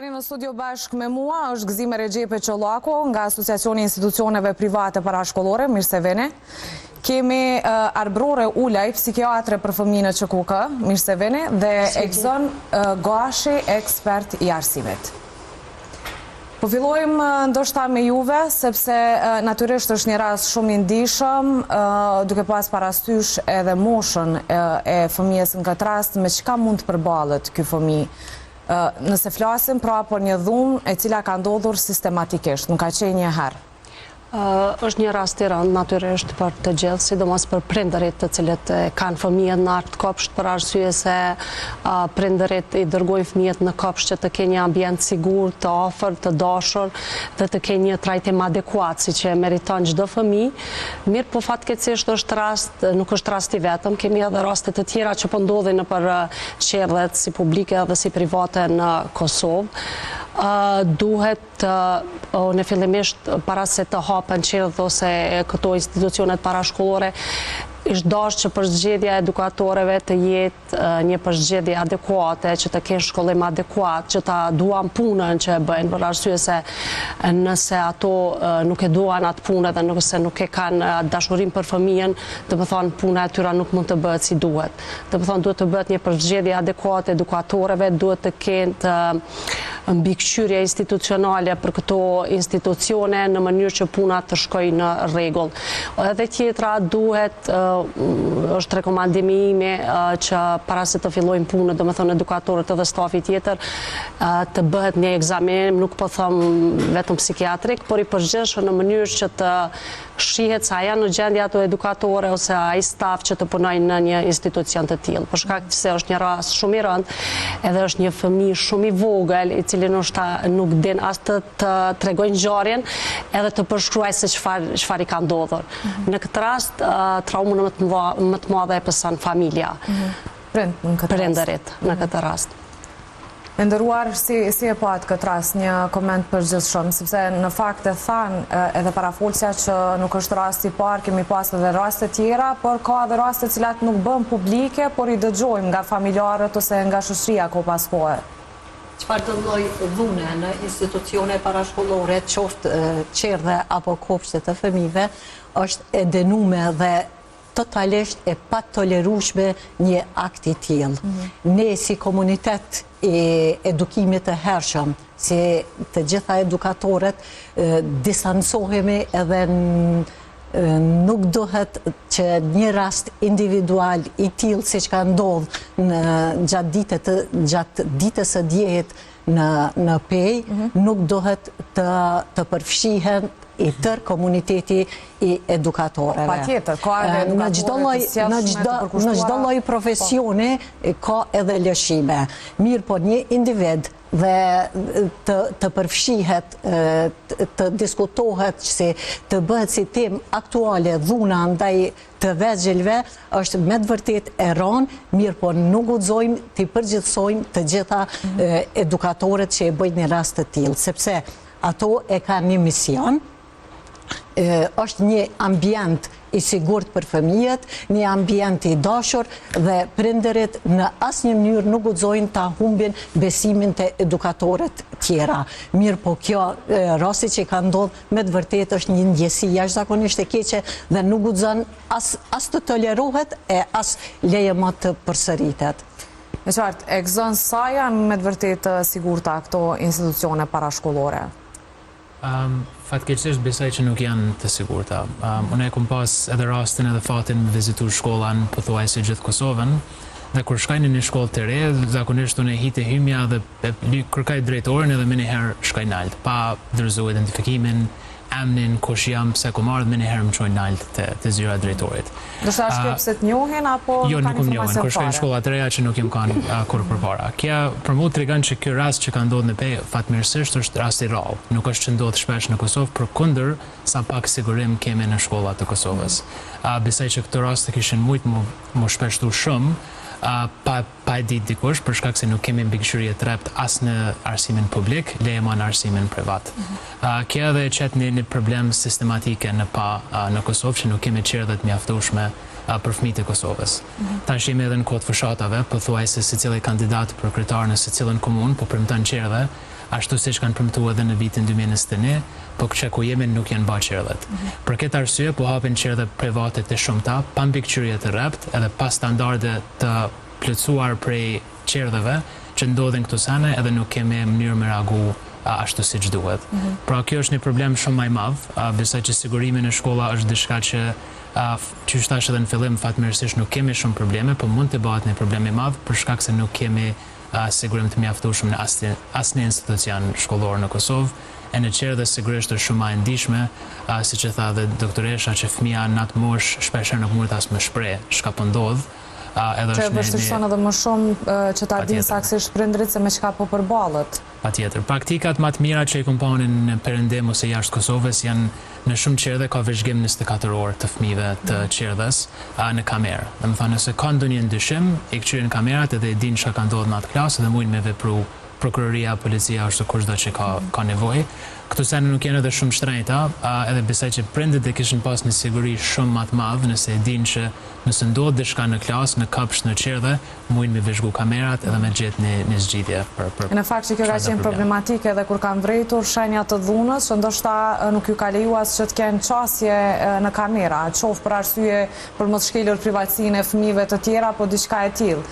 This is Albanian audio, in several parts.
Tani në studio bashkë me mua është Gëzime Regjepe Qollako nga Asociacioni Institucioneve Private Parashkollore, mirë se veni. Kemi Arbrore Ulaj, psikiatre për fëmijë në ÇKK, mirë se veni, dhe Egzon Goashi, ekspert i arsimit. Po fillojmë ndoshta me juve, sepse natyrisht është një rast shumë i ndihshëm, duke pas parasysh edhe moshën e fëmijës në këtë rast, me çka mund të përballet ky fëmijë. Nëse flasim pra për një dhunë e cila ka ndodhur sistematikisht, nuk ka qenë një herë. Është një rast i rëndë natyrisht për të gjithë, sidomos për prindërit të cilët kanë fëmijët në art kopsht, për arsye se prindërit i dërgojnë fëmijët në kopsht që të kenë një ambient sigur, të afër, të dashur dhe të kenë një trajtim adekuat, siç e meriton çdo fëmijë. Mirë, po fatkeqësisht është rast, nuk është rast i vetëm, kemi edhe raste të tjera që po ndodhin nëpër qerrët si publike dhe si private në Kosovë. Duhet në fillimisht para se të hapen qerrët ose këto institucionet parashkollore, është dashur që përzgjedhja e edukatorëve të jetë një përzgjedhje adekuate, që të kenë shkollim adekuat, që ta duan punën që e bëjnë, për arsye se nëse ato nuk e duan atë punë dhe nëse nuk e kanë dashurinë për fëmijën, do të thonë puna e tyre nuk mund të bëhet si duhet. Do të thonë duhet të bëhet një përzgjedhje adekuate edukatorëve, duhet të kenë mbikëqyrje institucionale për këto institucione në mënyrë që puna të shkojë në rregull. Edhe tjetra duhet është rekomandimi imi që para se të fillojnë punën, domethënë edukatorët edhe stafi tjetër, të bëhet një ekzamen, nuk po them vetëm psikiatrik, por i përgjithshëm në mënyrë që të shihet sa janë në gjendje ato edukatore ose ai staf që të punojnë në një institucion të tillë. Për shkak se është një rast shumë i rëndë, edhe është një fëmijë shumë i vogël, i cili nuk din as të tregojë ngjarjen, edhe të përshkruajë se çfarë i ka ndodhur. Në këtë rast, traumën më të madhe e pëson familja. Prindërit në këtë rast. E nderuar, si e pat këtë rast, një koment përgjithshëm, sepse në fakt e thanë edhe parafolësja që nuk është rast i parë, kemi pas edhe raste tjera, por ka edhe raste cilat nuk bën publike, por i dëgjojmë nga familjarët ose nga shoqëria ko pas kohë. Çfarë të lloj dhune në institucione parashkollore, qoftë qerrë apo kopshte të fëmijëve, është e dënuar dhe totalisht e patolerueshme një akt i tillë. Ne si komunitet e edukimit të hershëm, si të gjitha edukatorët, distancohemi edhe nuk duhet që një rast individual i tillë siç ka ndodhur gjatë ditës së djehit në Pej, nuk duhet të përfshihen i tërë komuniteti i edukatorëve. Patjetër, ka edhe edukatorë në çdo lloj profesioni ka edhe lëshime. Mirë, po një individ dhe të përfshihet, të diskutohet, të bëhet si temë aktuale dhuna ndaj të vegjëlve, është me të vërtet e rënë, mirë, po nuk guxojmë të përgjithsojmë të gjitha edukatorët që e bëjnë një rast të tillë, sepse ato e kanë një mision. Është një ambient i sigurt për fëmijët, një ambient i dashur dhe prindërit në asnjë mënyrë nuk guxojnë ta humbin besimin te edukatorët tjera. Mirë, po kjo rasti që ka ndodhur me të vërtetë është një ndjesi jashtëzakonisht e keqe dhe nuk guxon as të tolerohet e as lejohet të përsëritet. Me qartë, Egzon, sa janë me të vërtetë sigurta këto institucione parashkollore? Fatkeqësisht besoj që nuk janë të sigurta. Unë e kam pas edhe rastin edhe fatin me vizitu shkollan pothuajse gjithë Kosovën, dhe kur shkaj në një shkollë të re, zakonisht unë e hite hymja dhe kërkaj drejtorin edhe menjëherë shkaj nalt, pa dërzu identifikimin, emnin, kush jam, pse kom ardhur, menjëherë më çojnë nalt të zyra drejtorit. Do të thash kjo pse të njohin apo jo, nuk më njohin, kur shkoj në shkolla të reja që nuk jem kanë kur përpara. Kja për mua tregon që ky rast që ka ndodhur në Pej fatmirësisht është rast i rrallë. Nuk është që ndodh shpesh në Kosovë, përkundër sa pak sigurim kemi në shkollat të Kosovës. Besoj që këto raste kishin shumë më shpeshtu shumë, pa e ditë dikush, për shkak se nuk kemi mbikëqyrje të rrept as në arsimin publik, lejma në arsimin privat. Kjo edhe qet një problem sistematike në Kosovë, që nuk kemi qerrë të mjaftueshme për fëmijët e Kosovës. Tash jemi edhe në kohë të fushatave, pothuajse secili kandidat për kryetar në secilën komunë, po premton qerrëve, ashtu siç kanë premtuar edhe në vitin 2021, po që ku jemi nuk janë bërë qerdhet. Për këtë arsye po hapen qerdhe private të shumta, pa mbikëqyrje të rrept, edhe pa standarde të plotësuar prej qerdheve që ndodhin këtu sane, edhe nuk kemi mënyrë me reagu ashtu siç duhet. Pra kjo është një problem shumë më i madh, besoj që sigurimi në shkolla është diçka që që thash edhe në fillim, fatmirësisht nuk kemi shumë probleme, po mund të bëhet një problem i madh për shkak se nuk kemi sigurim të mjaftueshëm në asnjë institucion shkollor në Kosovë. E në qerdhe sigurisht është shumë e ndihshme, siç e tha dhe doktoresha, që fëmia në atë moshë shpesh nuk mund as më shpreh çka po ndodh. Që vështirëson edhe më shumë që ta dinë saktësisht prindrit se me çka po përballet. Patjetër. Praktikat më të mira që i kompanin në perëndim ose jashtë Kosovës janë në shumë qerdhe ka vëzhgim 24 orë të fëmijëve të qerdhes në kamerë. Domethënë nëse ka ndonjë ndryshim, i kthyen kamerat edhe e dinë çka ka ndodhur në atë klasë dhe mundin me vepru prokuroria, policia ose kushdo që ka nevojë. Këto sene nuk janë edhe shumë shtrenjta, edhe besoj që prindërit e kishin pas një siguri shumë më të madh nëse e dinë që nëse ndodh diçka në klasë, në kapsh, në qerdhe, mundin me vëzhgu kamerat edhe me gjetë një zgjidhje për. Në fakt që kjo ka qenë problematike edhe kur kanë vretur shenja të dhunës, që ndoshta nuk ju ka lejuar që të kenë qasje në kamera, qoftë për arsye për mos shkelur privatësinë e fëmijëve të tjera, po diçka e tillë.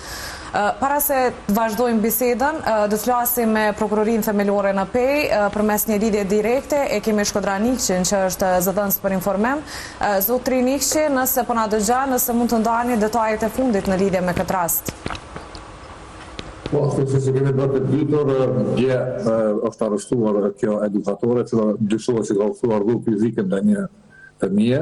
Para se të vazhdojmë bisedën, do të flasim me prokurorinë themelore në Pej përmes një lidhje direkte. E kemi Shkodran Nikçin që është zëdhënës për informim. Zotri Nikçi, nëse po na dëgjon, nëse mund të ndani detajet e fundit në lidhje me këtë rast. Po, se kemi bërë të ditur, dje është arrestuar kjo edukatore, që dyshohet se ka ofruar rrugë fizike ndaj një fëmije.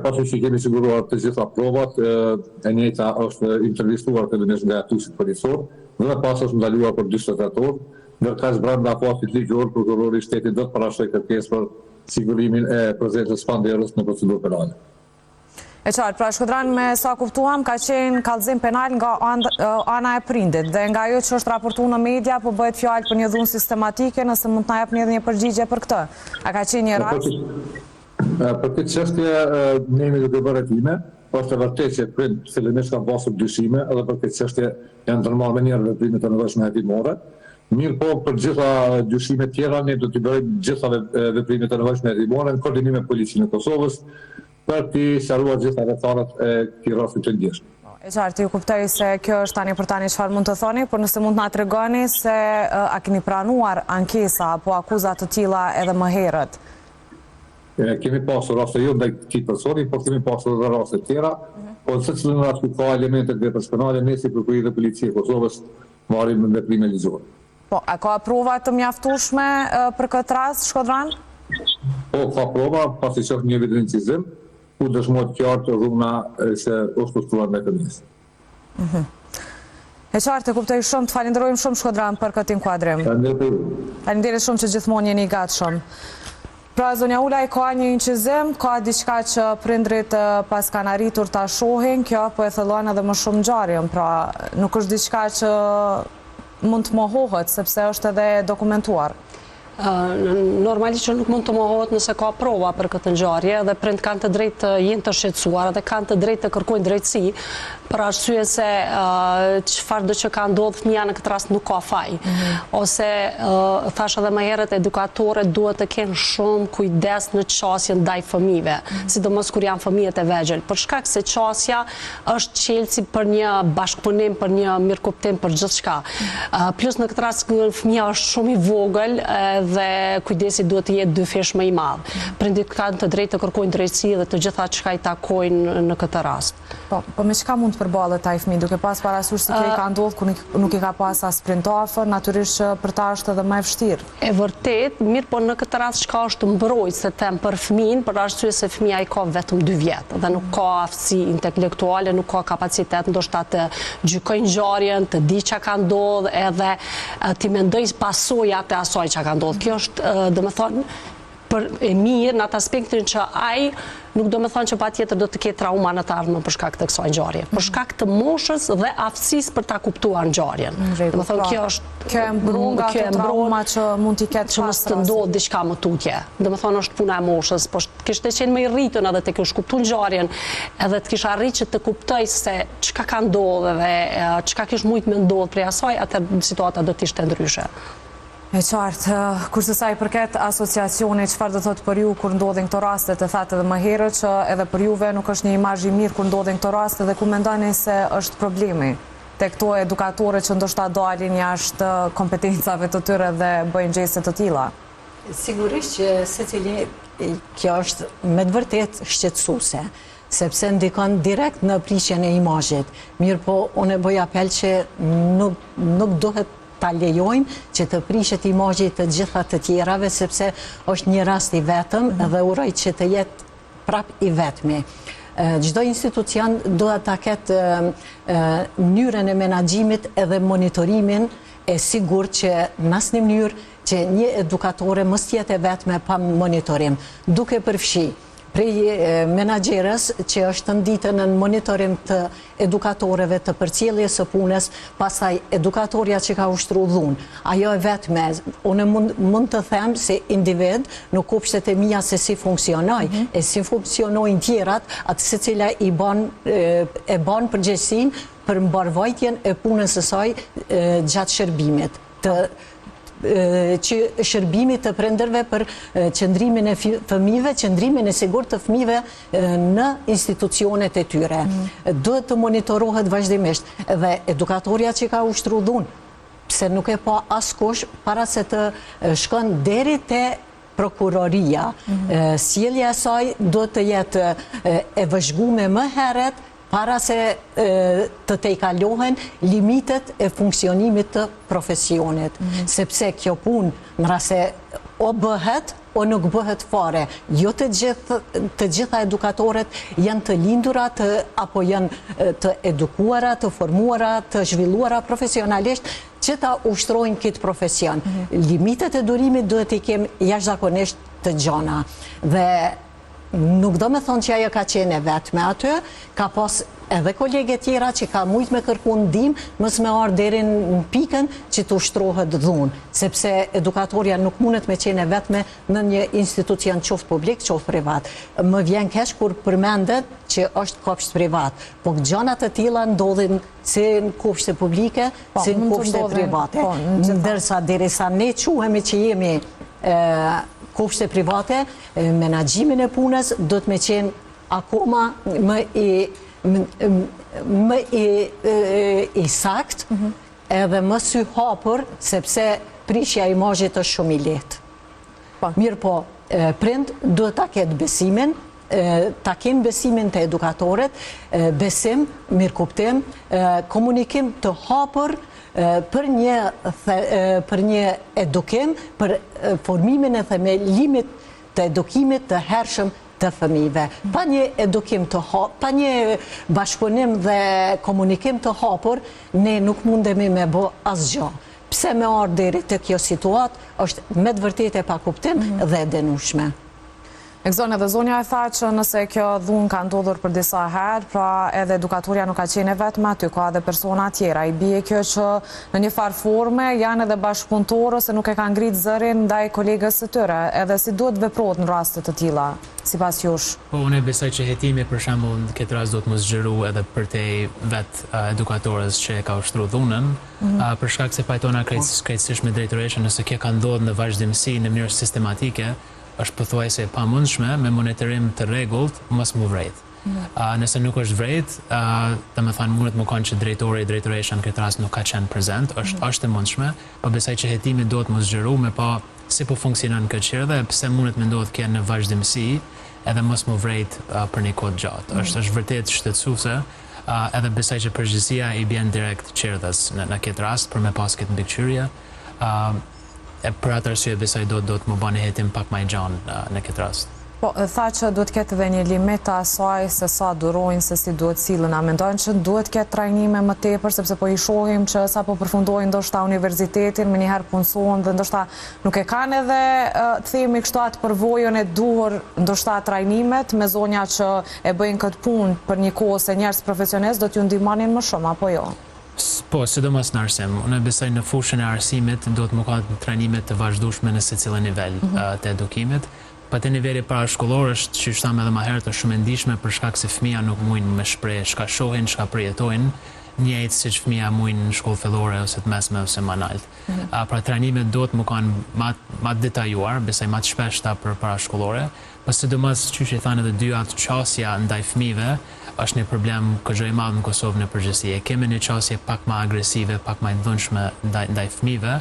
Pasi që kemi siguruar të gjitha provat, e njëjta është intervistuar fillimisht nga hetuesit policor, dhe pas është ndaluar për 48 orë, ndërkaq brenda afatit ligjor, prokurori i shtetit do të parashojë kërkesë për sigurimin e prezencës panderës në procedurë penale. E qartë, pra Shkodran, me sa kuptuam, ka qenë kallëzim penal nga ana e prindit, dhe nga ajo që është raportuar në media, po bëhet fjalë për një dhunë sistematike, nëse mund të na jepni edhe një përgjigje për këtë. A ka qenë një rast? Për këtë çështje ne jemi duke bërë hetime, është e vërtetë që prindët fillimisht kanë pasur dyshime, edhe për këtë çështje janë ndërmarrë me njëherë veprime të nevojshme hetimore. Mirë po, për gjitha dyshime tjera, ne do t'i bëjmë gjitha veprime të nevojshme hetimore në koordinim me policinë e Kosovës për t'i sqaruar gjitha rrethanat e këtij rasti të ndjeshëm. E qartë, ju kuptoj se kjo është tani për tani çfarë mund të thoni, por nëse mund të na tregoni se a keni pranuar ankesa apo akuza të tilla edhe më herët. Kemi pasur raste jo ndaj këtij personi, por kemi pasur edhe raste tjera, po në secilin rast ku ka elemente të veprës penale, ne si prokurori dhe policia e Kosovës marrim veprime ligjore. Po, a ka prova të mjaftueshme për këtë rast, Shkodran? Po, ka prova, pasi që është një evidencizim, ku dëshmohet qartë rrugna se është ushtruar me fëmijës. E qartë, e kuptoj shumë, të falenderojmë shumë Shkodran për këtë inkuadrim. Faleminderit shumë që gjithmonë jeni i gatshëm. Pra, zonja Ulaj, ka një incizim, ka diçka që prindrit pas kanë arritur ta shohin, kjo po e thellon edhe më shumë ngjarjen, pra nuk është diçka që mund të mohohet, sepse është edhe dokumentuar. Normalisht që nuk mund të mohohet nëse ka prova për këtë ngjarje dhe prind kanë të drejtë të jenë të shqetësuar dhe kanë të drejtë të kërkojnë drejtësi për arsye se çfarë do që ka ndodhur fëmia në këtë rast nuk ka faj. Ose thash edhe më herët, edukatorët duhet të kenë shumë kujdes në qasjen ndaj fëmijëve, sidomos kur janë fëmijët e vegjël, për shkak se qasja është çelësi për një bashkëpunim, për një mirëkuptim për gjithçka. Plus në këtë rast fëmia është shumë i vogël dhe kujdesi duhet të jetë dyfish më i madh. Prindit kanë të drejtë të kërkojnë drejtësi dhe të gjitha çka i takojnë në këtë rast. Po me çka mund të përballet ai fëmijë, duke pas parasysh se kjo i ka ndodhur kur nuk i ka pas as prind afër, natyrisht që për ta është edhe më e vështirë. E vërtet, mirë, po në këtë rast çka është mbrojtëse them për fëmin, për arsye se fëmia i ka vetëm 2 vjet dhe nuk ka aftësi intelektuale, nuk ka kapacitet ndoshta të gjykojë ngjarjen, të di çka ka ndodhur edhe ti mendoj pasojat e asaj çka ka ndodhur. Kjo është, domethënë, për e mirë në atë aspektin që ai nuk do me thonë që patjetër do të ketë trauma në të ardhmen për shkak të kësaj ngjarje, për shkak të moshës dhe aftësisë për ta kuptuar ngjarjen. Do të thonë kjo e mbron nga ato trauma që mund t'i ketë që mos të ndodhë diçka më tutje. Do të thonë është puna e moshës, po kishte qenë më i rritën edhe të kish kuptuar ngjarjen, edhe të kish arritur që të kuptoj se çka ka ndodhur dhe çka kish mujt me ndodhur prej asaj, atë situata do të ishte ndryshe. E qartë, kurse sa i përket asociacioni, çfarë do thotë për ju kur ndodhin këto raste, të thatë edhe më herët që edhe për juve nuk është një imazh i mirë kur ndodhin këto raste dhe ku mendoni se është problemi te këto edukatore që ndoshta dalin jashtë kompetencave të tyre dhe bëjnë gjëse të tilla? Sigurisht që secili kjo është me të vërtetë shqetësuese, sepse ndikon direkt në prishjen e imazhit. Mirë po, unë bëj apel që nuk duhet ta lejojmë që të prishet imazhi të gjitha të tjerave, sepse është një rast i vetëm dhe uroj që të jetë prap i vetmi. Çdo institucion duhet ta ketë mënyrën e menaxhimit edhe monitorimin e sigurt që në asnjë mënyrë që një edukatore mos jetë e vetme pa monitorim, duke përfshi prej menaxherës që është nditën në monitorim të edukatorëve të përcjelljes së punës, pastaj edukatorja që ka ushtruar dhunë. Ajo e vetme, unë mund të them si individ në kupshtet e mia se si funksionoj, e si funksionojnë tjerat, atë secila e bën përgjegjësinë për mbarvajtjen e punës së saj gjatë shërbimit. Që shërbimi të prindërve për qëndrimin e fëmijëve, qëndrimin e sigurt të fëmijëve në institucionet e tyre. Duhet të monitorohet vazhdimisht dhe edukatorja që ka ushtruar dhunë, pse nuk e pa askush para se të shkon deri te prokuroria. Sjellja e saj duhet të jetë e vëzhguar më herët para se të tejkalohen limitet e funksionimit të profesionit. Sepse kjo punë, në rast se o bëhet, o nuk bëhet fare. Jo të gjitha edukatorët janë të lindura apo janë të edukuara, të formuara, të zhvilluara profesionalisht që ta ushtrojnë këtë profesion. Limitet e durimit duhet i kem jashtëzakonisht të gjana. Dhe nuk do me thonë që ajo ka qenë e vetë me aty, ka pas edhe kolege tjera që ka mujt me kërku ndihmë, mos me ardhur deri në pikën që të ushtrohet dhunë, sepse edukatorja nuk mundet me qenë e vetme në një institucion qoftë publik, qoftë privat. Më vjen keq kur përmendet që është kopsht privat, po gjanat të tilla ndodhin si në kopshte publike, si në kopshte private. Ndërsa derisa ne quhemi që jemi kopshte private, menaxhimin e punës do të me qenë akoma më i sakt edhe më sy hapur, sepse prishja e imazhit është shumë i lehtë. Mirë po, prind duhet ta ketë besimin, ta kenë besimin të edukatorët, besim, mirëkuptim, komunikim të hapur për një edukim, për formimin e themelimit të edukimit të hershëm të fëmijëve. Pa një edukim të hapur, pa një bashkëpunim dhe komunikim të hapur, ne nuk mundemi me bë asgjë. Pse me ardhur deri te kjo situatë është me të vërtetë e pakuptim dhe e dënueshme. Egzon, edhe zonja e tha që nëse kjo dhunë ka ndodhur për disa herë, pra edhe edukatorja nuk ka qenë vetëm aty, ka edhe persona tjera. I bie kjo që në një farë forme janë edhe bashkëpunëtorë se nuk e kanë ngritë zërin ndaj kolegës së tyre, edhe si duhet veprohet në raste të tilla, sipas jush? Po, unë besoj që hetimi për shembull në këtë rast do të mos zgjeru edhe për te vet edukatorës që e ka ushtruar dhunën, për shkak se pajtona krejtësisht me drejtoreshën, nëse kjo ka ndodhur në vazhdimsi në mënyrë sistematike, është pothuajse e pamundshme me monitorim të rregullt mos mu vrejt. Nëse nuk është vrejt, domethënë mundet më kanë që drejtori, drejtoresha në këtë rast nuk ka qenë prezent, është e mundshme, po besoj që hetimi duhet mos zgjeru me pa si po funksionon këtë çështje dhe pse mundet me ndodhë kjo në vazhdimsi edhe mos mu vrejt për një kohë gjatë. Është vërtet shqetësuese, edhe besoj që përgjegjësia i bën direkt qerdhës në këtë rast për me pas këtë mbikëqyrje. Për atë arsye besoj do të më bani hetim pak më i gjanë në këtë rast. Po, tha që duhet ketë edhe një limit të asaj se sa durojnë, se si duhet sillen. A mendojnë që duhet ketë trajnime më tepër, sepse po i shohim që sa po përfundojnë ndoshta universitetin, më njëherë punësohen dhe ndoshta nuk e kanë edhe të themi kështu atë përvojën e duhur ndoshta trajnimet me zonja që e bëjnë këtë punë për një kohë se njerëz profesionistë do t'ju ndihmonin më shumë apo jo? Po, sidomos në arsim. Unë besoj në fushën e arsimit do të më ka trajnime të vazhdueshme në secili nivel të edukimit. Pa te niveli parashkollor është që thamë edhe më herët është shumë e ndihshme për shkak se fëmia nuk mujnë me shpreh çka shohin, çka përjetojnë njëjtë siç fëmia mujnë në shkollë fillore ose të mesme ose më lart. Pra trajnimet duhet më kanë më detajuar, besoj më të shpeshta për parashkollore, por sidomos çuçi thanë edhe dy atë qasja ndaj fëmijëve është një problem këgjë i madh në Kosovë në përgjithësi. Kemi një qasje pak më agresive, pak më dhunshme ndaj fëmijëve,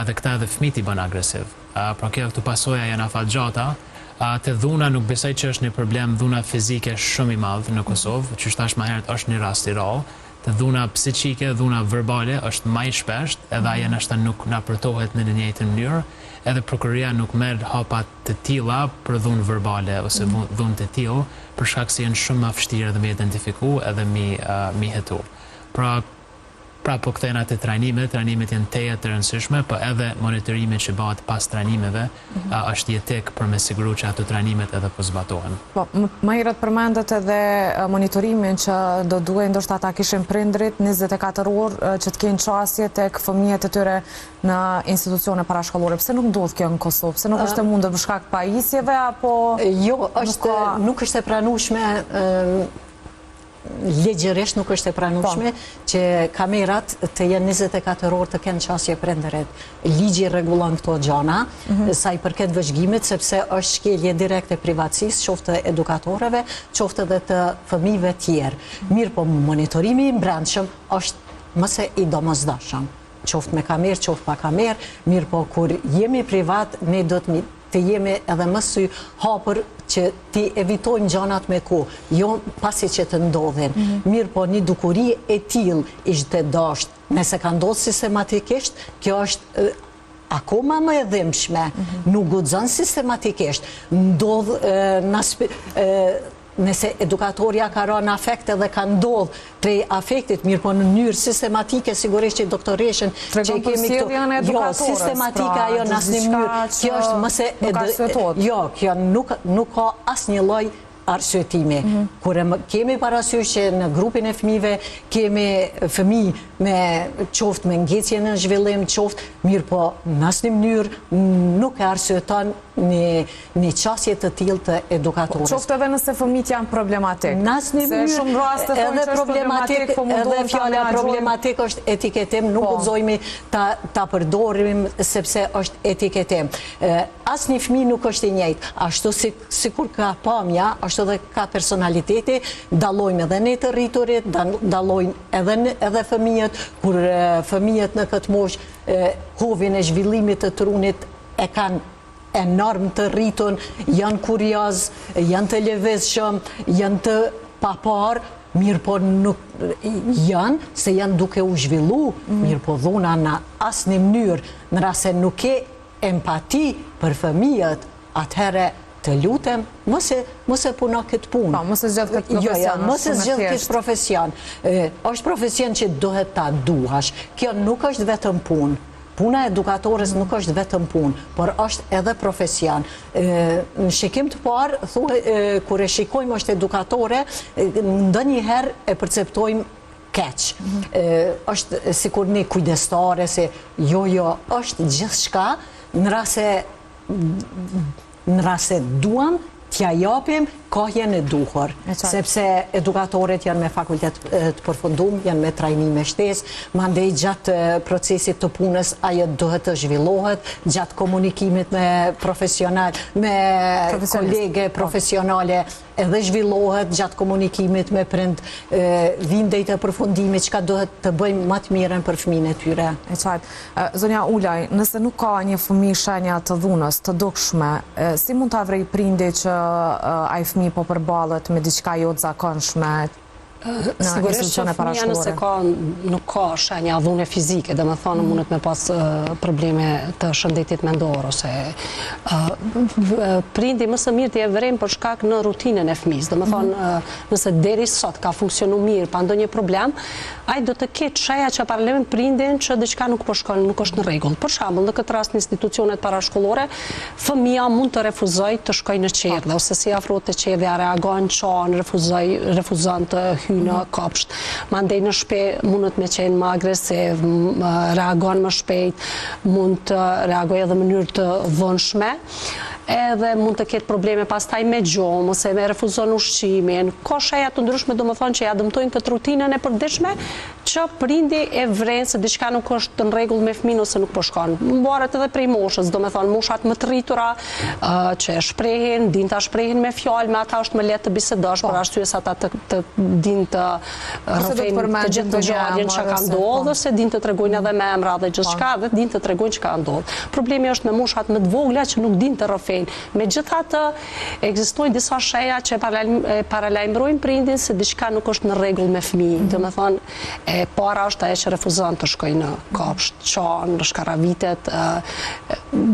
dhe këta edhe fëmijët i bën agresiv. Pra këto pasoja janë afatgjata. Të dhuna nuk besoj që është një problem dhuna fizike shumë i madh në Kosovë, që thash më herët është një rast i rrallë. Të dhuna psiqike, dhuna verbale është më i shpesht, edhe ajo ndoshta nuk raportohet në të njëjtën mënyrë, edhe prokuroria nuk merr hapa të tilla për dhunë verbale ose dhunë të tillë, për shkak se janë shumë më vështirë dhe më identifiku edhe mi hetu. Pra po kthehen atë trajnimet janë teja të rëndësishme, po edhe monitorimi që bëhet pas trajnimeve është jetek për me siguru që ato trajnimet edhe po zbatohen. Po, më herët përmendet edhe monitorimin që do duhet ndoshta ta kishin prindrit 24 orë që të kenë qasje tek fëmijët e tyre në institucione parashkollore. Pse nuk ndodh kjo në Kosovë? Pse nuk është e mundur për shkak pajisjeve apo Jo, nuk është e pranueshme legjërisht nuk është e pranueshme që kamerat të jenë 24 orë të kenë qasje prindërit. Ligji rregullon këto gjëra, sa i përket vëzhgimit, sepse është shkelje direkte privatësisë, qoftë të edukatorëve, qoftë edhe të fëmijëve tjerë. Mirë, po monitorimi i brendshëm është mëse i domosdoshëm. Qoftë me kamerë, qoftë pa kamerë, mirë, po kur jemi privat, ne do të jemi edhe më sy hapur që ti evitojmë gjanat me ku, jo pasi që të ndodhin. Mirë, po një dukuri e tillë ishte dashur, nëse ka ndodhur sistematikisht, kjo është akoma më e dhimbshme, nuk guxon sistematikisht. Ndodh nëse edukatorja ka rënë afekt edhe ka ndodh prej afektit, mirë po në mënyrë sistematike, sigurisht që doktoreshën që i kemi këtu, jo, sistematika jo në asnjë mënyrë, kjo është mëse, jo, kjo nuk ka asnjë lloj arsyetimi. Kur kemi parasysh që në grupin e fëmijëve kemi fëmijë me qoftë me ngjecje në zhvillim, qoftë, mirë po në asnjë mënyrë nuk e arsyeton një qasje të tillë të edukatorës. Qoftë edhe nëse fëmijët janë problematik. Në asnjë mënyrë, shumë raste thonë që është problematik, po edhe fjala problematik është etiketim, nuk guxojmë ta përdorim sepse është etiketim. Asnjë fëmijë nuk është i njëjtë, ashtu sikur ka pamja, ashtu edhe ka personaliteti, dallojmë edhe ne të rriturit, dallojmë edhe fëmijët, kur fëmijët në këtë moshë hovin e zhvillimit të trunit e kanë enorm të rritun, janë kurioz, janë të lëvizshëm, janë të papar, mirë po nuk janë, se janë duke u zhvillu, mirë po dhuna në asnjë mënyrë, në rast se nuk ke empati për fëmijët, atëherë të lutem, mos e puno këtë punë. Po, mos e zgjedh këtë profesion. Mos e zgjedh këtë profesion. Është profesion që duhet ta duash. Kjo nuk është vetëm punë. Puna e edukatorës nuk është vetëm punë, por është edhe profesion. Në shikim të parë, kur e shikojmë është edukatore, ndonjëherë e perceptojmë keq. Është sikur një kujdestare, se jo, është gjithçka në rast se duam t'ja japim kohjen e duhur, sepse edukatorët janë me fakultet të përfundum, janë me trajnime shtesë, mandej gjatë procesit të punës ajo duhet të zhvillohet, gjatë komunikimit me profesional, me kolege profesionale edhe zhvillohet, gjatë komunikimit me prind, vindejt e përfundimit, çka duhet të bëjmë më të mirën për fëmijën e tyre. E qartë. Zonja Ulaj, nëse nuk ka një fëmijë shenja të dhunës, të dukshme, si mund ta vrej prindi që ai fëmijë po përballet me diçka jo të zakonshme në institucione parashkollore? Nëse nuk ka shenja dhune fizike, dhe me thonë mundet me pas probleme të shëndetit mendor, ose prindi më së mirë të e vërejmë për shkak në rutinën e fëmijës. Dhe me thonë, nëse deri sot ka funksionu mirë pa ndonjë problem, ai do të ketë shenja që paralemin prindin që diçka nuk po shkon, nuk është në rregull. Për shembull, në këtë rast në institucionet parashkollore, fëmia mund të refuzoj të shkojë në qerdhe, ose si afrohet te qerdhja, reagon çon, refuzon të në kopsht. Mandej në shtëpi mundet me qenë më agresiv, reagon më shpejt, mund të reagoj edhe në mënyrë të vonshme. edhe mund të ketë probleme pastaj me gjumë, ose me refuzon ushqimin, ka sheja të ndryshme do më thonë që ja dëmtojnë këtë rutinën e përditshme, që prindi e vrenë se diçka nuk është në rregull me fëmin ose nuk po shkon. Mbaret edhe prej moshës, do me thonë moshat më të rritura, që shprehin, din të shprehin me fjalë, me ata është më lehtë të bisedosh, për arsye se ata të din të rrëfejnë të gjithë të gjalljen që ka ndodhur, ose din të tregojnë edhe me emra dhe gjithçka, dhe din të tregojnë që ka ndodhur. Problemi është me moshat më të vogla që nuk din të rrëfejnë. Megjithatë, ekzistojnë disa sheja që paralajmërojnë prindin se diçka nuk është në rregull me fëmijën. Do me thonë, para është ajo që refuzon të shkojë në kopsht, çon, shkaravitet,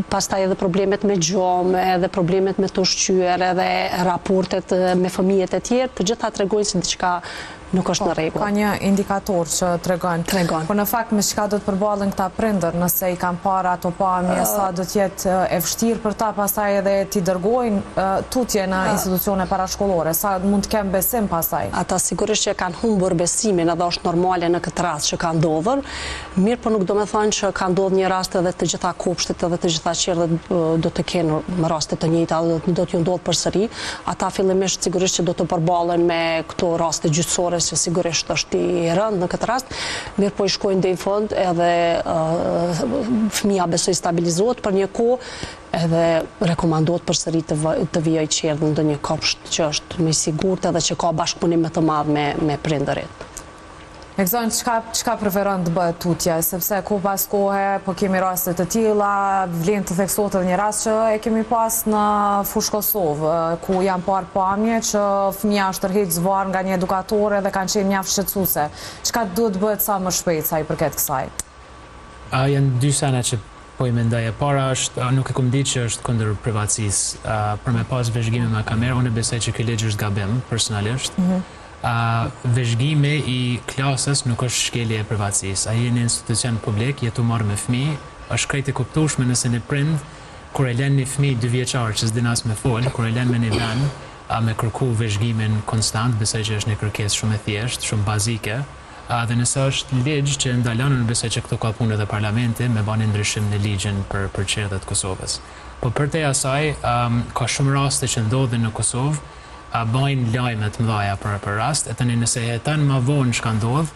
pastaj edhe problemet me gjumë, edhe problemet me të ushqyer, edhe raportet me fëmijët e tjerë, të gjitha tregojnë se diçka nuk është në rregull. Ka një indikator që tregon. Po në fakt me çka do të përballen këta prindër, nëse i kanë para ato pamje, sa do të jetë e vështirë për ta pastaj edhe ti dërgojnë tutje në institucione parashkollore, sa mund të kenë besim pastaj. Ata sigurisht që kanë humbur besimin, edhe është normale në këtë rast që ka ndodhur. Mirë, po nuk do me thonë që ka ndodhur një rast edhe të gjitha kopshtet edhe të gjitha qerrët do të kenë në raste të njëjta, do t'ju ndodhë përsëri. Ata fillimisht sigurisht që do të përballen me këto raste gjyqësore që sigurisht është i rëndë në këtë rast, mirë po i shkojnë deri në fund edhe fëmia besoj stabilizohet për një kohë, edhe rekomandohet përsëri të vijojë qerrë në ndonjë kopsht që është më i sigurt edhe që ka bashkëpunim më të madh me prindërit. Ekzon, çka preferon të bëhet tutje, sepse ku pas kohe, po kemi raste të tilla, vlen të theksohet edhe një rast që e kemi pas në fushë Kosovë, ku janë parë pamje që fëmia është tërhequr zvarr nga një edukatore dhe kanë qenë mjaft shqetësuese. Çka duhet bëhet sa më shpejt sa i përket kësaj? Janë dy sene që po i mendoj. E para është, nuk e kam ditë që është kundër privatësisë, për me pas vëzhgime me kamerë, unë besoj që ky ligj është gabim personalisht. Vëzhgimi i klasës nuk është shkelje e privatësisë. Ai në institucion publik, jetu marrë me fëmijë, është krejt e kuptueshme nëse një prind, kur e lën një fëmijë 2 vjeçar që s'din as me fol, kur e lën me një vend, me kërku vëzhgimin konstant, besoj që është një kërkesë shumë e thjeshtë, shumë bazike. Dhe nëse është ligj që ndalon, unë besoj që këtu ka punë edhe parlamenti me bani ndryshim në ligjin për qerrët e Kosovës. Po përtej asaj, ka shumë raste që ndodhin në Kosovë, bajnë lajme të mëdha për rast, e tani nëse heton më vonë çka ndodh,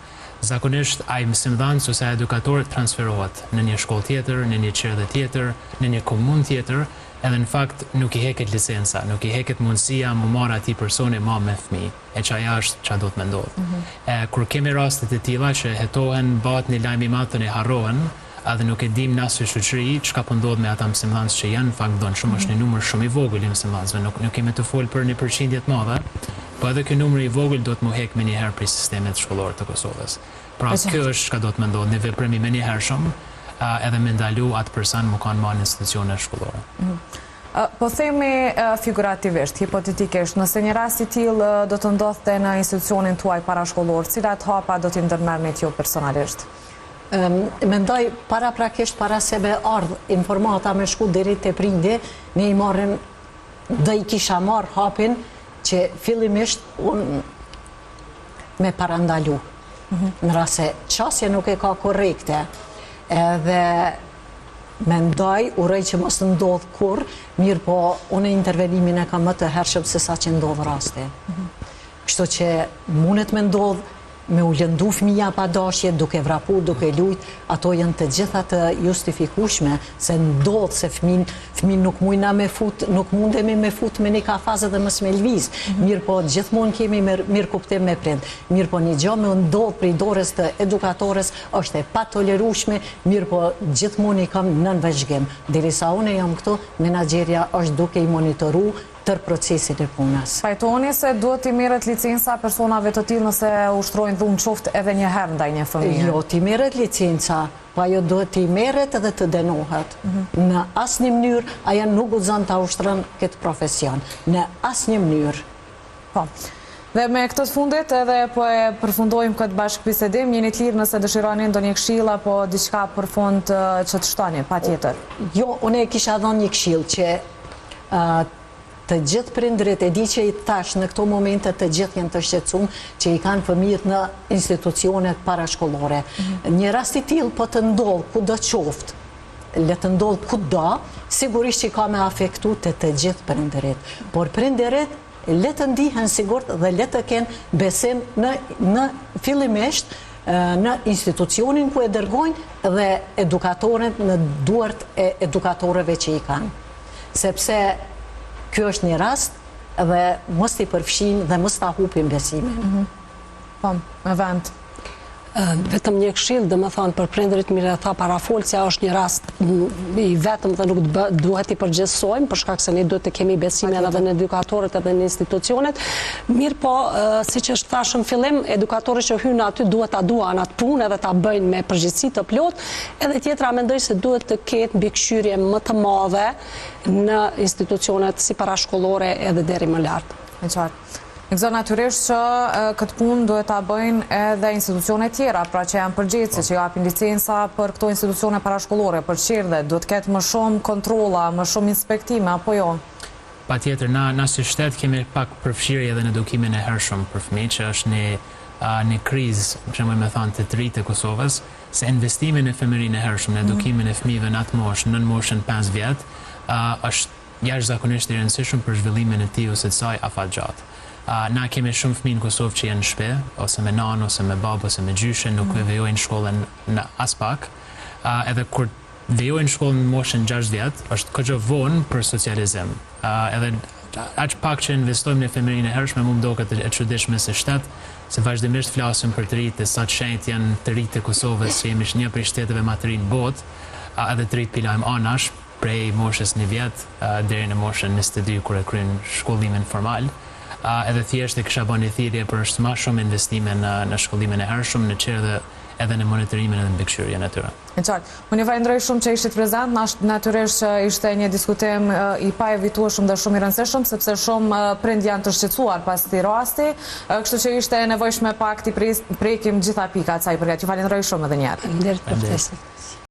zakonisht ai mësimdhënës ose edukatori transferohet në një shkollë tjetër, në një qerrë tjetër, në një komunë tjetër, edhe në fakt nuk i heket licenca, nuk i heket mundësia më marr atij personi ma me fëmijë, e që aja është që do të me ndodhë. Kur kemi rastet e tilla që hetohen, bëhet një lajm i madh e harrohen, edhe nuk e dim na si shoqëri çka po ndodh me ata mësimdhënës që janë, në fakt don shumë është një numër shumë i vogël i mësimdhënësve, nuk kemi të fol për një përqindje të madhe, po edhe ky numër i vogël do të më hek menjëherë prej sistemit shkollor të Kosovës. Pra kjo është çka do të më ndodh, një veprim i menjëhershëm, edhe me ndalu atë person më kanë marrë në institucione shkollore. Po themi figurativisht, hipotetikisht, nëse një rast i tillë do të ndodhte në institucionin tuaj parashkollor, cilat hapa do t'i ndërmerrni ju personalisht? Mendoj paraprakisht para se me ardh informata me shku deri te prindi, ne i marrim dhe i kisha marr hapin që fillimisht unë me parandalu. Në rast se qasje nuk e ka korrekte, edhe mendoj, uroj që mos të ndodh kur, mirë po unë intervenimin e kam më të hershëm se sa që ndodh rasti. Kështu që mundet me ndodh me u lëndu fëmija pa dashje, duke vrapu, duke lujt, ato janë të gjitha të justifikueshme, se ndodh se fëmin nuk mujna me fut, nuk mundemi me fut me një kafazë dhe mës me lviz. Mirë po gjithmonë kemi mirë kuptim me prind. Mirë po një gjë me ndodh prej dorës të edukatores është e pa tolerueshme, mirë po gjithmonë i kam nën vëzhgim. Derisa unë jam këtu, menaxherja është duke i monitoru tër procesin e punës. Pajtoni se duhet t'i merret licenca personave të tillë nëse ushtrojnë dhunë qoftë edhe një herë ndaj një fëmije? Jo, t'i merret licenca, po ajo duhet t'i merret edhe të denohet. Në asnjë mënyrë ajo nuk guxon ta ushtron këtë profesion. Në asnjë mënyrë. Po. Dhe me këtë të fundit edhe po e përfundojmë këtë bashkëbisedim, jeni të lirë nëse dëshironi ndonjë këshill apo diçka për fund që të shtoni, patjetër. Jo, unë e kisha dhënë një këshill që të gjithë prindrit, e di që i tash në këto momente të gjithë janë të shqetësuar që i kanë fëmijët në institucionet parashkollore. Një rast i tillë po të ndodh kudo qoftë, le të ndodhë kudo, sigurisht që ka me afektu të gjithë prindërit. Por prindërit le të ndihen sigurt dhe le të kenë besim në fillimisht në institucionin ku e dërgojnë dhe edukatorët në duart e edukatorëve që i kanë. Sepse kjo është një rast dhe mos t'i përfshin dhe mos t'a hupin besimin. Po, me vend. Vetëm një këshill, dhe më thonë, për prindërit mire tha parafolësja është një rast i vetëm dhe nuk duhet i përgjithsojmë, për shkak se ne duhet të kemi besimin edhe në edukatorët edhe në institucionet. Mirë po, si që është thashëm fillim, edukatorët që hynë aty duhet ta duan atë punë edhe ta bëjnë me përgjithësi të plot, edhe tjetra mendoj se duhet të ketë mbikëqyrje më të madhe në institucionet si parashkollore edhe deri më lart. E qartë. Në këzo natyrisht që këtë punë duhet ta bëjnë edhe institucione tjera, pra që janë përgjithësi, që japin licenca për këto institucione parashkollore, për qirë duhet ketë më shumë kontrolla, më shumë inspektime, apo jo? Pa tjetër, na si shtet kemi pak përfshirje edhe në edukimin e hershëm për fëmijë, që është një krizë, që më thonë të tri të Kosovës, se investimin e fëmijërinë e hershëm në edukimin e fëmijëve në atë moshë, në moshën 5 vjet, është jashtëzakonisht i rëndësishëm për zhvillimin e tij ose të saj afatgjatë. Na kemi shumë fëmijë në Kosovë që janë në shtëpi, ose me nanë, ose me babë, ose me gjyshe, nuk vijojnë shkollën në as pak. Edhe kur vijojnë shkollën në moshën 6 vjet, është kogjo vonë për socializim. Edhe aq pak që investojmë në fëmijërinë e hershme, më duket e çuditshme se shtet, se vazhdimisht flasim për të rinjtë, sa të shenjtë janë të rinjtë të Kosovës, që jemi një prej shteteve më të rinj botë, edhe të rinjtë pilajmë anash, prej moshës 1 vjet deri në moshën 22 kur e kryejnë shkollimin formal. Edhe thjesht e kisha bënë thirrje për më shumë investime në shkollimin e hershëm, në çerë edhe në monitorimin edhe në mbikëqyrjen e tyre. E qartë. Unë ju falenderoj shumë që ishit prezent, natyrisht që ishte një diskutim i pa evitueshëm dhe shumë i rëndësishëm, sepse shumë prind janë të shqetësuar pas këtij rasti, kështu që ishte nevojshme pak t'i prekim gjitha pikat sa i përket. Ju falenderoj shumë edhe një herë. Faleminderit për ftesën.